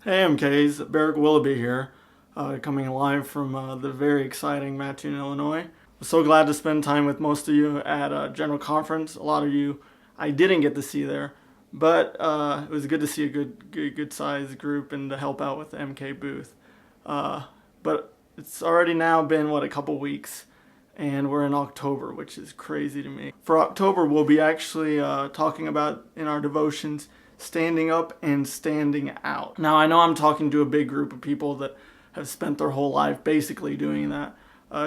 Hey MKs, Barrick Willoughby here, coming live from the very exciting Mattoon, Illinois. I'm so glad to spend time with most of you at General Conference. A lot of you I didn't get to see there, but it was good to see a good sized group and to help out with the MK booth. But it's already now been, a couple weeks, and we're in October, which is crazy to me. For October, we'll be actually talking about in our devotions standing up and standing out. Now, I know I'm talking to a big group of people that have spent their whole life basically doing that.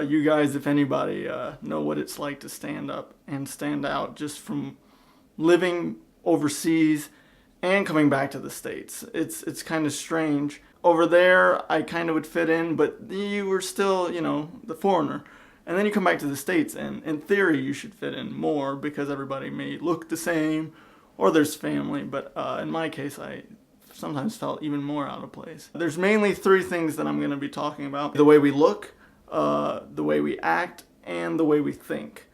You guys, if anybody, know what it's like to stand up and stand out just from living overseas and coming back to the States. It's kind of strange. Over there, I kind of would fit in, but you were still, the foreigner. And then you come back to the States, and in theory, you should fit in more because everybody may look the same, or there's family. But in my case, I sometimes felt even more out of place. There's mainly three things that I'm going to be talking about: the way we look, the way we act, and the way we think.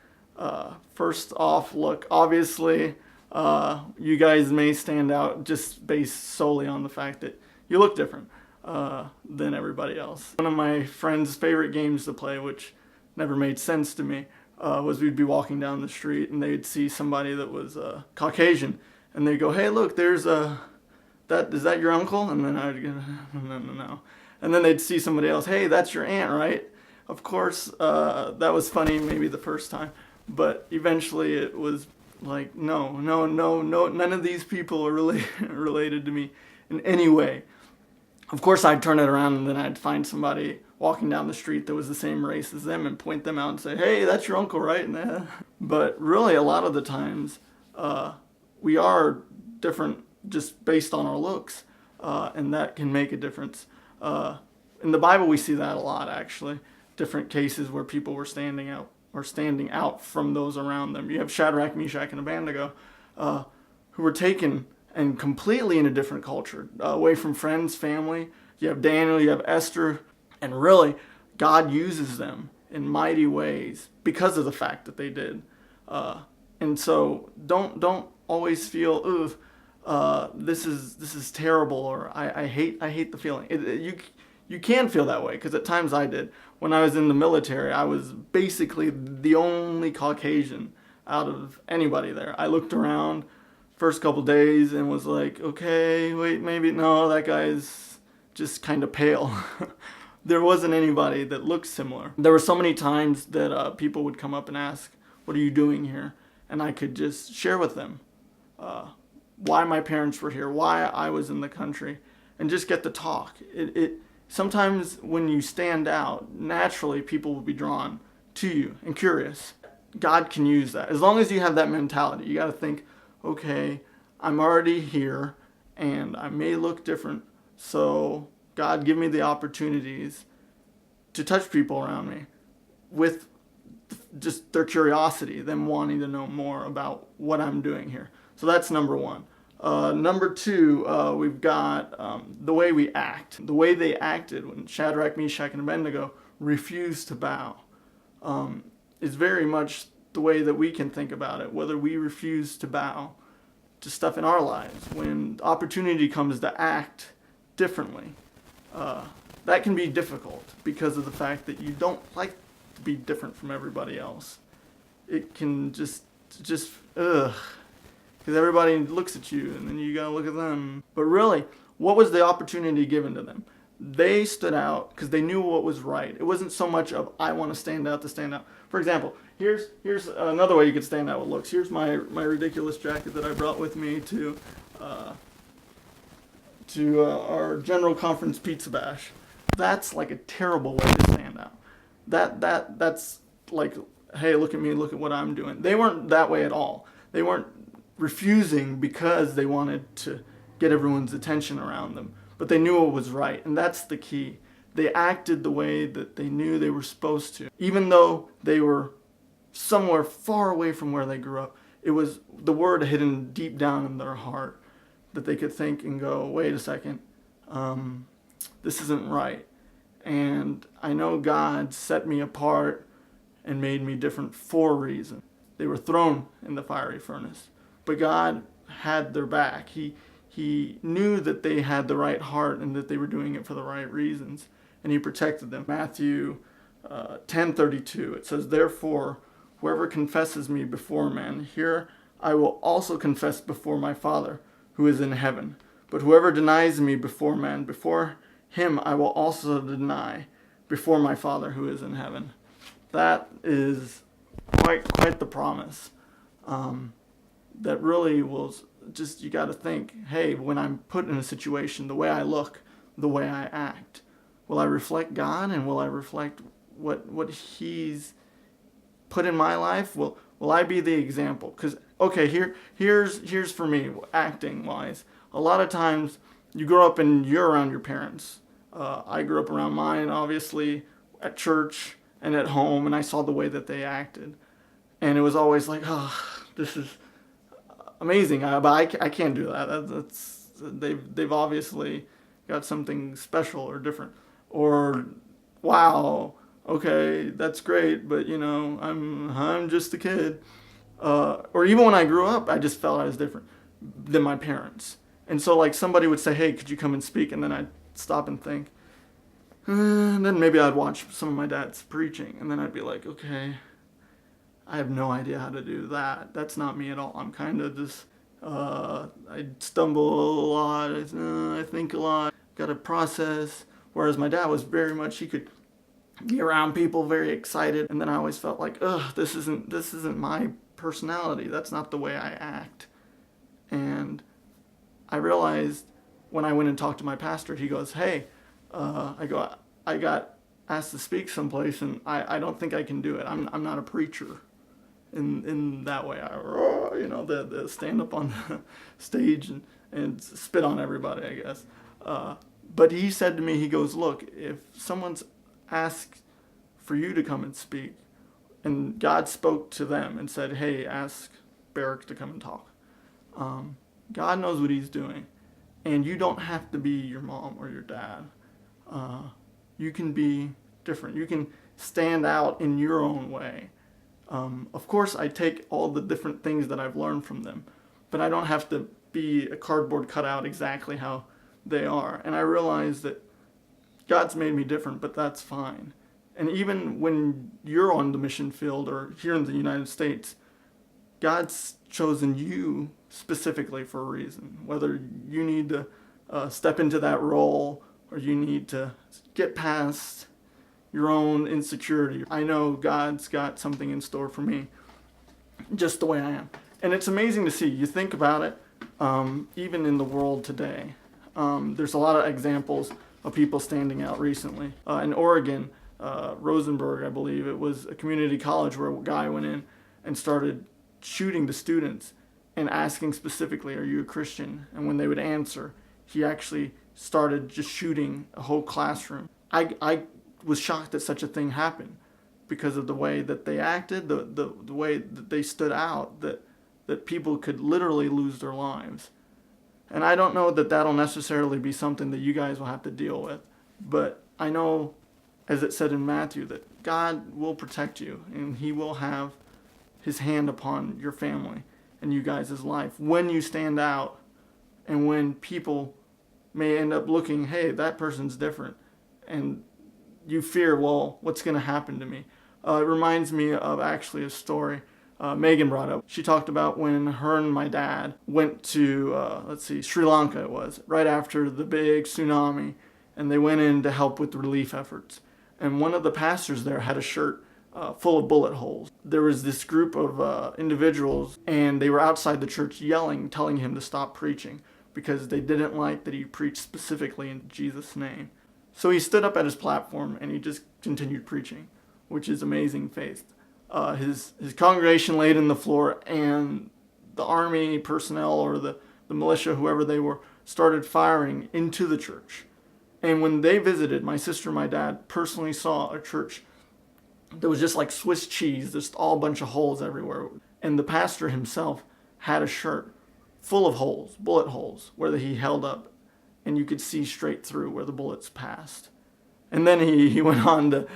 First off, look, obviously, you guys may stand out just based solely on the fact that you look different than everybody else. One of my friends' favorite games to play, which never made sense to me, was we'd be walking down the street and they'd see somebody that was Caucasian, and they'd go, "Hey, look, there's is that your uncle?" And then I'd go, "No." And then they'd see somebody else, "Hey, that's your aunt, right?" Of course, that was funny maybe the first time, but eventually it was like, no, none of these people are really related to me in any way. Of course, I'd turn it around and then I'd find somebody walking down the street that was the same race as them and point them out and say, "Hey, that's your uncle, right?" But really, a lot of the times, we are different just based on our looks, and that can make a difference. In the Bible, we see that a lot, actually. Different cases where people were standing out from those around them. You have Shadrach, Meshach, and Abednego, who were taken and completely in a different culture, away from friends, family. You have Daniel, you have Esther, and really, God uses them in mighty ways because of the fact that they did. And so, don't always feel, "Ugh, this is terrible," or I hate the feeling. You can feel that way, because at times I did. When I was in the military, I was basically the only Caucasian out of anybody there. I looked around first couple days and was like, "Okay, wait, maybe no, that guy's just kind of pale." There wasn't anybody that looked similar. There were so many times that people would come up and ask, "What are you doing here?" And I could just share with them why my parents were here, why I was in the country, and just get to talk. Sometimes when you stand out, naturally people will be drawn to you and curious. God can use that. As long as you have that mentality, you got to think, "Okay, I'm already here and I may look different, so God, give me the opportunities to touch people around me with just their curiosity, them wanting to know more about what I'm doing here." So that's number one. Number two, we've got the way we act. The way they acted when Shadrach, Meshach, and Abednego refused to bow is very much the way that we can think about it, whether we refuse to bow to stuff in our lives. When opportunity comes to act differently, that can be difficult because of the fact that you don't like to be different from everybody else. It can just because everybody looks at you and then you gotta look at them. But really, what was the opportunity given to them? They stood out because they knew what was right. It wasn't so much of, "I want to stand out to stand out." For example, here's another way you could stand out with looks. Here's my ridiculous jacket that I brought with me to our General Conference Pizza Bash. That's like a terrible way to stand out. That's like, "Hey, look at me, look at what I'm doing." They weren't that way at all. They weren't refusing because they wanted to get everyone's attention around them, but they knew what was right, and that's the key. They acted the way that they knew they were supposed to, even though they were somewhere far away from where they grew up. It was the word hidden deep down in their heart that they could think and go, "Wait a second, this isn't right, and I know God set me apart and made me different for a reason." They were thrown in the fiery furnace, but God had their back. He he knew that they had the right heart and that they were doing it for the right reasons, and he protected them. Matthew 10:32, it says, "Therefore, whoever confesses me before men, here I will also confess before my Father who is in heaven. But whoever denies me before men, before him I will also deny before my Father who is in heaven." That is quite the promise. That really will just, you got to think, hey, when I'm put in a situation, the way I look, the way I act, will I reflect God, and will I reflect what He's put in my life? Will I be the example? Because here's for me, acting wise. A lot of times you grow up and you're around your parents. I grew up around mine, obviously, at church and at home, and I saw the way that they acted, and it was always like, oh, this is amazing, but I can't do that. They've obviously got something special or different, or wow, okay, that's great, but I'm just a kid. Or even when I grew up, I just felt I was different than my parents, and so like somebody would say, "Hey, could you come and speak?" And then I'd stop and think, and then maybe I'd watch some of my dad's preaching, and then I'd be like, okay, I have no idea how to do that. That's not me at all. I'm kind of just, I stumble a lot. I think a lot. Got to process. Whereas my dad was very much, he could be around people, very excited. And then I always felt like, this isn't my personality. That's not the way I act. And I realized when I went and talked to my pastor, he goes, "Hey," I got asked to speak someplace, and I don't think I can do it. I'm not a preacher in that way. The stand up on the stage and spit on everybody, I guess. But he said to me, he goes, "Look, if someone's asked for you to come and speak, and God spoke to them and said, 'Hey, ask Barrick to come and talk,' God knows what He's doing, and you don't have to be your mom or your dad. You can be different. You can stand out in your own way. Of course, I take all the different things that I've learned from them, but I don't have to be a cardboard cutout exactly how they are. And I realize that God's made me different, but that's fine. And even when you're on the mission field or here in the United States, God's chosen you specifically for a reason. Whether you need to step into that role or you need to get past your own insecurity. I know God's got something in store for me, just the way I am. And it's amazing to see. You think about it, even in the world today. There's a lot of examples of people standing out recently. In Oregon, Rosenberg, I believe, it was a community college where a guy went in and started shooting the students and asking specifically, "Are you a Christian?" And when they would answer, he actually started just shooting a whole classroom. I was shocked that such a thing happened because of the way that they acted, the way that they stood out, that people could literally lose their lives. And I don't know that that'll necessarily be something that you guys will have to deal with, but I know, as it said in Matthew, that God will protect you and He will have His hand upon your family and you guys' life when you stand out, and when people may end up looking, hey, that person's different, and you fear, well, what's going to happen to me? It reminds me of actually a story Megan brought up. She talked about when her and my dad went to, Sri Lanka it was, right after the big tsunami, and they went in to help with the relief efforts. And one of the pastors there had a shirt full of bullet holes. There was this group of individuals, and they were outside the church yelling, telling him to stop preaching because they didn't like that he preached specifically in Jesus' name. So he stood up at his platform and he just continued preaching, which is amazing faith. His congregation laid on the floor, and the army personnel or the militia, whoever they were, started firing into the church. And when they visited, my sister and my dad personally saw a church that was just like Swiss cheese, just all a bunch of holes everywhere. And the pastor himself had a shirt full of holes, bullet holes, where he held up, and you could see straight through where the bullets passed. And then he went on to,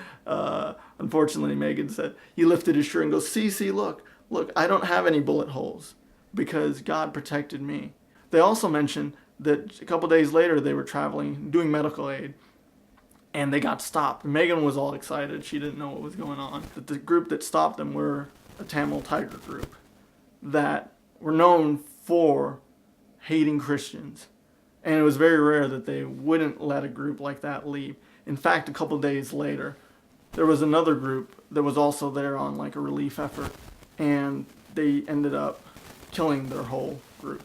unfortunately, Megan said, he lifted his shirt and goes, see, look, I don't have any bullet holes because God protected me. They also mentioned that a couple days later they were traveling, doing medical aid, and they got stopped. Megan was all excited. She didn't know what was going on. But the group that stopped them were a Tamil Tiger group that were known for hating Christians. And it was very rare that they wouldn't let a group like that leave. In fact, a couple days later, there was another group that was also there on like a relief effort, and they ended up killing their whole group.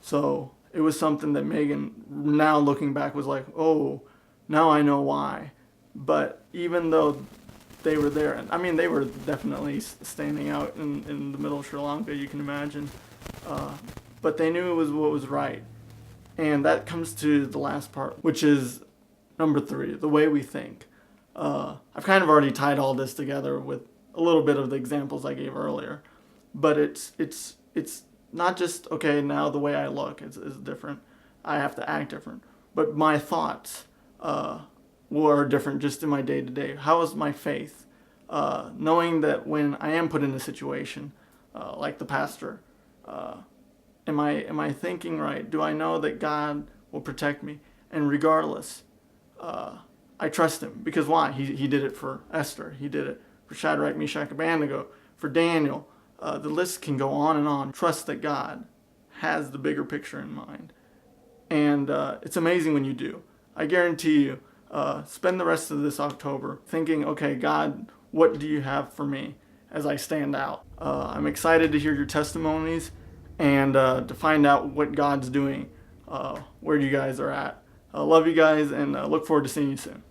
So it was something that Megan, now looking back, was like, oh, now I know why. But even though they were there, and I mean, they were definitely standing out in the middle of Sri Lanka, you can imagine. But they knew it was what was right. And that comes to the last part, which is number 3, the way we think. I've kind of already tied all this together with a little bit of the examples I gave earlier. But it's not just, okay, now the way I look is different. I have to act different. But my thoughts were different just in my day-to-day. How is my faith? Knowing that when I am put in a situation, like the pastor, am I thinking right? Do I know that God will protect me? And regardless, I trust him. Because why? He did it for Esther. He did it for Shadrach, Meshach, Abednego, for Daniel. The list can go on and on. Trust that God has the bigger picture in mind. And it's amazing when you do. I guarantee you, spend the rest of this October thinking, okay, God, what do you have for me as I stand out? I'm excited to hear your testimonies and to find out what God's doing, where you guys are at. I love you guys, and look forward to seeing you soon.